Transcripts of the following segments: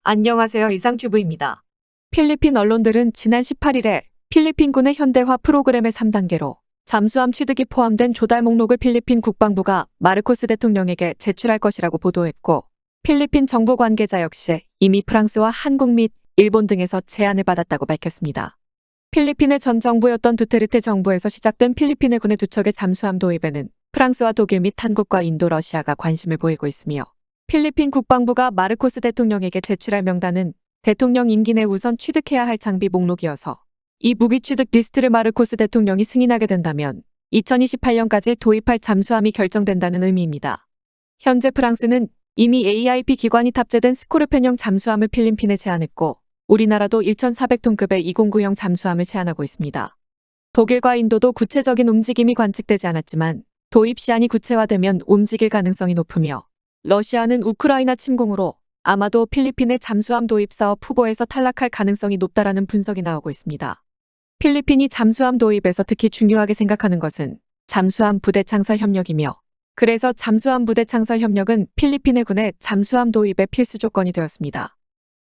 안녕하세요. 이상튜브입니다. 필리핀 언론들은 지난 18일에 필리핀군의 현대화 프로그램의 3단계로 잠수함 취득이 포함된 조달 목록을 필리핀 국방부가 마르코스 대통령에게 제출할 것이라고 보도했고, 필리핀 정부 관계자 역시 이미 프랑스와 한국 및 일본 등에서 제안을 받았다고 밝혔습니다. 필리핀의 전 정부였던 두테르테 정부에서 시작된 필리핀의 군의 두 척의 잠수함 도입에는 프랑스와 독일 및 한국과 인도, 러시아가 관심을 보이고 있으며, 필리핀 국방부가 마르코스 대통령에게 제출할 명단은 대통령 임기 내 우선 취득해야 할 장비 목록이어서 이 무기 취득 리스트를 마르코스 대통령이 승인하게 된다면 2028년까지 도입할 잠수함이 결정된다는 의미입니다. 현재 프랑스는 이미 AIP 기관이 탑재된 스코르펜형 잠수함을 필리핀에 제안했고, 우리나라도 1,400톤급의 209형 잠수함을 제안하고 있습니다. 독일과 인도도 구체적인 움직임이 관측되지 않았지만 도입 시안이 구체화되면 움직일 가능성이 높으며, 러시아는 우크라이나 침공으로 아마도 필리핀의 잠수함 도입 사업 후보에서 탈락할 가능성이 높다라는 분석이 나오고 있습니다. 필리핀이 잠수함 도입에서 특히 중요하게 생각하는 것은 잠수함 부대 창설 협력이며, 그래서 잠수함 부대 창설 협력은 필리핀 해군의 잠수함 도입의 필수 조건이 되었습니다.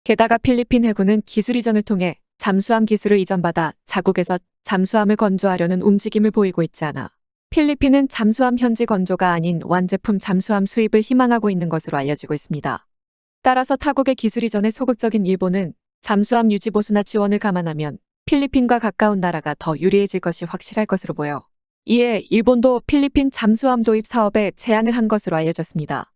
게다가 필리핀 해군은 기술 이전을 통해 잠수함 기술을 이전받아 자국에서 잠수함을 건조하려는 움직임을 보이고 있지 않아 필리핀은 잠수함 현지 건조가 아닌 완제품 잠수함 수입을 희망하고 있는 것으로 알려지고 있습니다. 따라서 타국의 기술 이전에 소극적인 일본은 잠수함 유지 보수나 지원을 감안하면 필리핀과 가까운 나라가 더 유리해질 것이 확실할 것으로 보여, 이에 일본도 필리핀 잠수함 도입 사업에 제안을 한 것으로 알려졌습니다.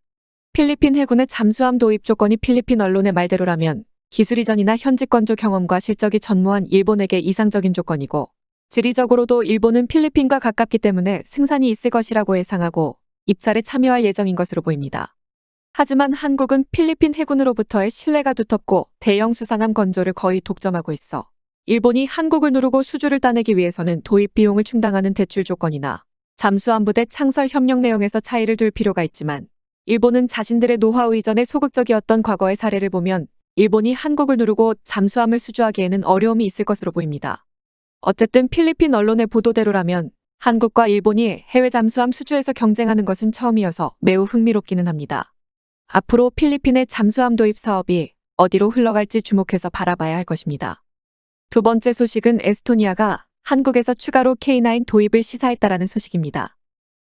필리핀 해군의 잠수함 도입 조건이 필리핀 언론의 말대로라면 기술 이전이나 현지 건조 경험과 실적이 전무한 일본에게 이상적인 조건이고, 지리적으로도 일본은 필리핀과 가깝기 때문에 승산이 있을 것이라고 예상하고 입찰에 참여할 예정인 것으로 보입니다. 하지만 한국은 필리핀 해군으로부터의 신뢰가 두텁고 대형 수상함 건조를 거의 독점하고 있어 일본이 한국을 누르고 수주를 따내기 위해서는 도입 비용을 충당하는 대출 조건이나 잠수함 부대 창설 협력 내용에서 차이를 둘 필요가 있지만, 일본은 자신들의 노하우 이전에 소극적이었던 과거의 사례를 보면 일본이 한국을 누르고 잠수함을 수주하기에는 어려움이 있을 것으로 보입니다. 어쨌든 필리핀 언론의 보도대로라면 한국과 일본이 해외 잠수함 수주에서 경쟁하는 것은 처음이어서 매우 흥미롭기는 합니다. 앞으로 필리핀의 잠수함 도입 사업이 어디로 흘러갈지 주목해서 바라봐야 할 것입니다. 두 번째 소식은 에스토니아가 한국에서 추가로 K9 도입을 시사했다라는 소식입니다.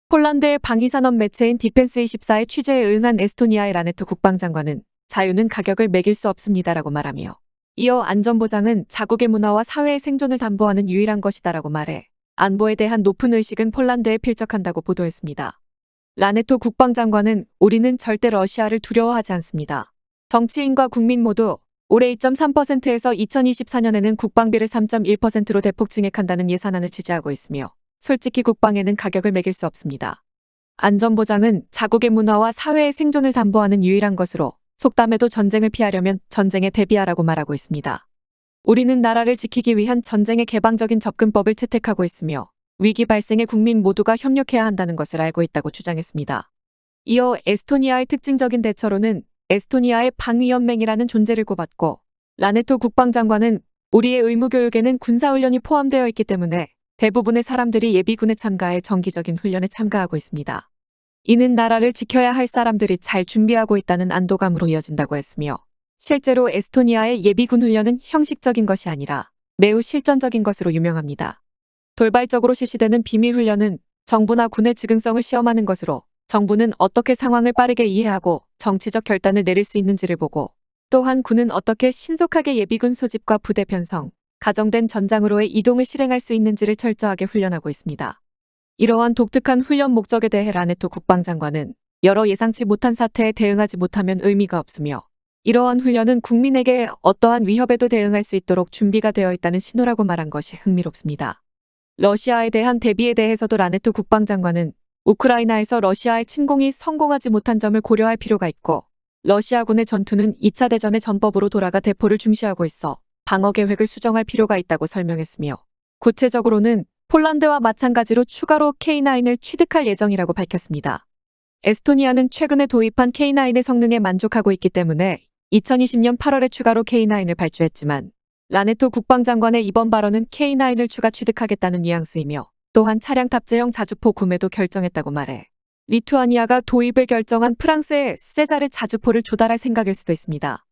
폴란드의 방위산업 매체인 디펜스24의 취재에 응한 에스토니아의 라네토 국방장관은 자유는 가격을 매길 수 없습니다라고 말하며, 이어 안전보장은 자국의 문화와 사회의 생존을 담보하는 유일한 것이다라고 말해 안보에 대한 높은 의식은 폴란드에 필적한다고 보도했습니다. 라네토 국방장관은 우리는 절대 러시아를 두려워하지 않습니다. 정치인과 국민 모두 올해 2.3%에서 2024년에는 국방비를 3.1%로 대폭 증액한다는 예산안을 지지하고 있으며, 솔직히 국방에는 가격을 매길 수 없습니다. 안전보장은 자국의 문화와 사회의 생존을 담보하는 유일한 것으로 속담에도 전쟁을 피하려면 전쟁에 대비하라고 말하고 있습니다. 우리는 나라를 지키기 위한 전쟁의 개방적인 접근법을 채택하고 있으며 위기 발생에 국민 모두가 협력해야 한다는 것을 알고 있다고 주장했습니다. 이어 에스토니아의 특징적인 대처로는 에스토니아의 방위연맹이라는 존재를 꼽았고, 라네토 국방장관은 우리의 의무교육에는 군사훈련이 포함되어 있기 때문에 대부분의 사람들이 예비군에 참가해 정기적인 훈련에 참가하고 있습니다. 이는 나라를 지켜야 할 사람들이 잘 준비하고 있다는 안도감으로 이어진다고 했으며, 실제로 에스토니아의 예비군 훈련은 형식적인 것이 아니라 매우 실전적인 것으로 유명합니다. 돌발적으로 실시되는 비밀훈련은 정부나 군의 즉흥성을 시험하는 것으로, 정부는 어떻게 상황을 빠르게 이해하고 정치적 결단을 내릴 수 있는지를 보고, 또한 군은 어떻게 신속하게 예비군 소집과 부대 편성, 가정된 전장으로의 이동을 실행할 수 있는지를 철저하게 훈련하고 있습니다. 이러한 독특한 훈련 목적에 대해 라네토 국방장관은 여러 예상치 못한 사태에 대응하지 못하면 의미가 없으며, 이러한 훈련은 국민에게 어떠한 위협에도 대응할 수 있도록 준비가 되어 있다는 신호라고 말한 것이 흥미롭습니다. 러시아에 대한 대비에 대해서도 라네토 국방장관은 우크라이나에서 러시아의 침공이 성공하지 못한 점을 고려할 필요가 있고, 러시아군의 전투는 2차 대전의 전법으로 돌아가 대포를 중시하고 있어 방어 계획을 수정할 필요가 있다고 설명했으며, 구체적으로는 폴란드와 마찬가지로 추가로 K9을 취득할 예정이라고 밝혔습니다. 에스토니아는 최근에 도입한 K9의 성능에 만족하고 있기 때문에 2020년 8월에 추가로 K9을 발주했지만, 라네토 국방장관의 이번 발언은 K9을 추가 취득하겠다는 뉘앙스이며, 또한 차량 탑재형 자주포 구매도 결정했다고 말해 리투아니아가 도입을 결정한 프랑스의 세자르 자주포를 조달할 생각일 수도 있습니다.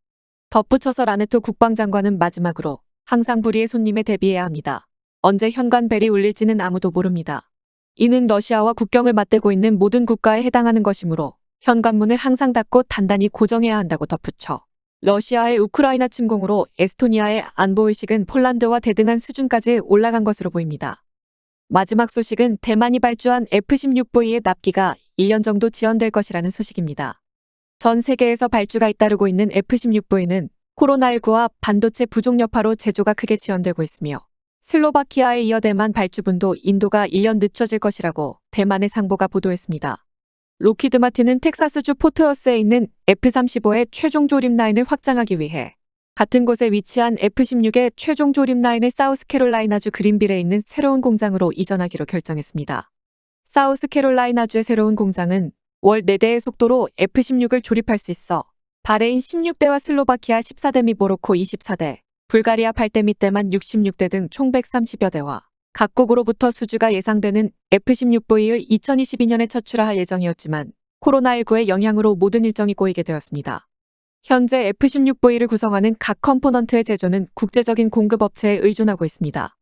덧붙여서 라네토 국방장관은 마지막으로 항상 불의의 손님에 대비해야 합니다. 언제 현관 벨이 울릴지는 아무도 모릅니다. 이는 러시아와 국경을 맞대고 있는 모든 국가에 해당하는 것이므로 현관문을 항상 닫고 단단히 고정해야 한다고 덧붙여 러시아의 우크라이나 침공으로 에스토니아의 안보의식은 폴란드와 대등한 수준까지 올라간 것으로 보입니다. 마지막 소식은 대만이 발주한 F-16V의 납기가 1년 정도 지연될 것이라는 소식입니다. 전 세계에서 발주가 잇따르고 있는 F-16V는 코로나19와 반도체 부족 여파로 제조가 크게 지연되고 있으며 슬로바키아에 이어 대만 발주분도 인도가 1년 늦춰질 것이라고 대만의 상보가 보도했습니다. 로키드 마틴은 텍사스주 포트워스에 있는 F-35의 최종 조립 라인을 확장하기 위해 같은 곳에 위치한 F-16의 최종 조립 라인을 사우스캐롤라이나주 그린빌에 있는 새로운 공장으로 이전하기로 결정했습니다. 사우스캐롤라이나주의 새로운 공장은 월 4대의 속도로 F-16을 조립할 수 있어 바레인 16대와 슬로바키아 14대 및 모로코 24대, 불가리아 8대 및 대만 66대 등 총 130여 대와 각국으로부터 수주가 예상되는 F-16V의 2022년에 첫 출하할 예정이었지만 코로나19의 영향으로 모든 일정이 꼬이게 되었습니다. 현재 F-16V를 구성하는 각 컴포넌트의 제조는 국제적인 공급업체에 의존하고 있습니다.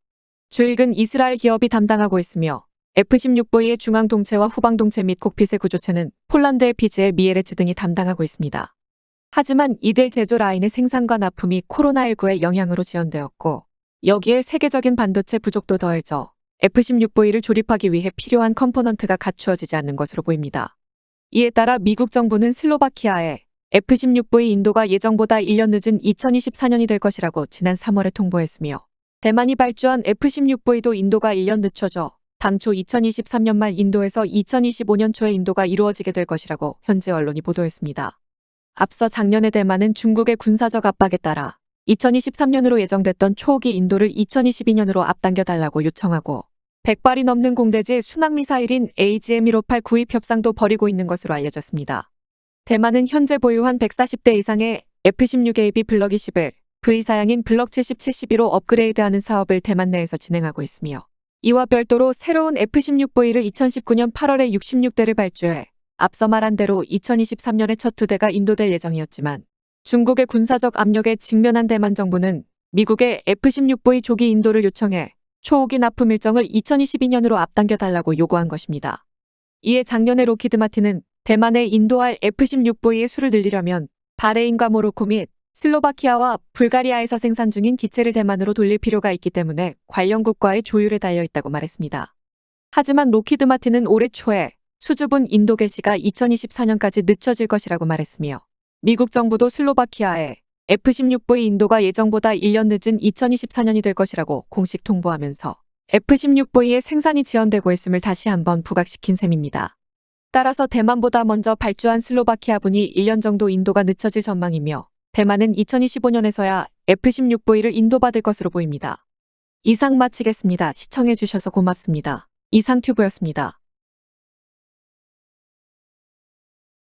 주익은 이스라엘 기업이 담당하고 있으며 F-16V의 중앙동체와 후방동체 및 kok핏의 구조체는 폴란드의 피즈의 미에레츠 등이 담당하고 있습니다. 하지만 이들 제조 라인의 생산과 납품이 코로나19의 영향으로 지연되었고 여기에 세계적인 반도체 부족도 더해져 F-16V를 조립하기 위해 필요한 컴포넌트가 갖추어지지 않는 것으로 보입니다. 이에 따라 미국 정부는 슬로바키아에 F-16V 인도가 예정보다 1년 늦은 2024년이 될 것이라고 지난 3월에 통보했으며 대만이 발주한 F-16V도 인도가 1년 늦춰져 당초 2023년 말 인도에서 2025년 초에 인도가 이루어지게 될 것이라고 현재 언론이 보도했습니다. 앞서 작년에 대만은 중국의 군사적 압박에 따라 2023년으로 예정됐던 초호기 인도를 2022년으로 앞당겨 달라고 요청하고 100발이 넘는 공대지 순항미사일인 AGM-158 구입 협상도 벌이고 있는 것으로 알려졌습니다. 대만은 현재 보유한 140대 이상의 F-16AB 블럭 20을 V사양인 블럭 70, 71로 업그레이드하는 사업을 대만 내에서 진행하고 있으며 이와 별도로 새로운 F-16V를 2019년 8월에 66대를 발주해 앞서 말한 대로 2023년에 첫 2대가 인도될 예정이었지만 중국의 군사적 압력에 직면한 대만 정부는 미국의 F-16V 조기 인도를 요청해 초호기 납품 일정을 2022년으로 앞당겨 달라고 요구한 것입니다. 이에 작년에 로키드 마틴은 대만의 인도할 F-16V의 수를 늘리려면 바레인과 모로코 및 슬로바키아와 불가리아에서 생산 중인 기체를 대만으로 돌릴 필요가 있기 때문에 관련 국가의 조율에 달려 있다고 말했습니다. 하지만 로키드 마틴은 올해 초에 수주분 인도 개시가 2024년까지 늦춰질 것이라고 말했으며 미국 정부도 슬로바키아에 F-16V 인도가 예정보다 1년 늦은 2024년이 될 것이라고 공식 통보하면서 F-16V의 생산이 지연되고 있음을 다시 한번 부각시킨 셈입니다. 따라서 대만보다 먼저 발주한 슬로바키아분이 1년 정도 인도가 늦춰질 전망이며 대만은 2025년에서야 F-16V를 인도받을 것으로 보입니다. 이상 마치겠습니다. 시청해주셔서 고맙습니다. 이상튜브였습니다.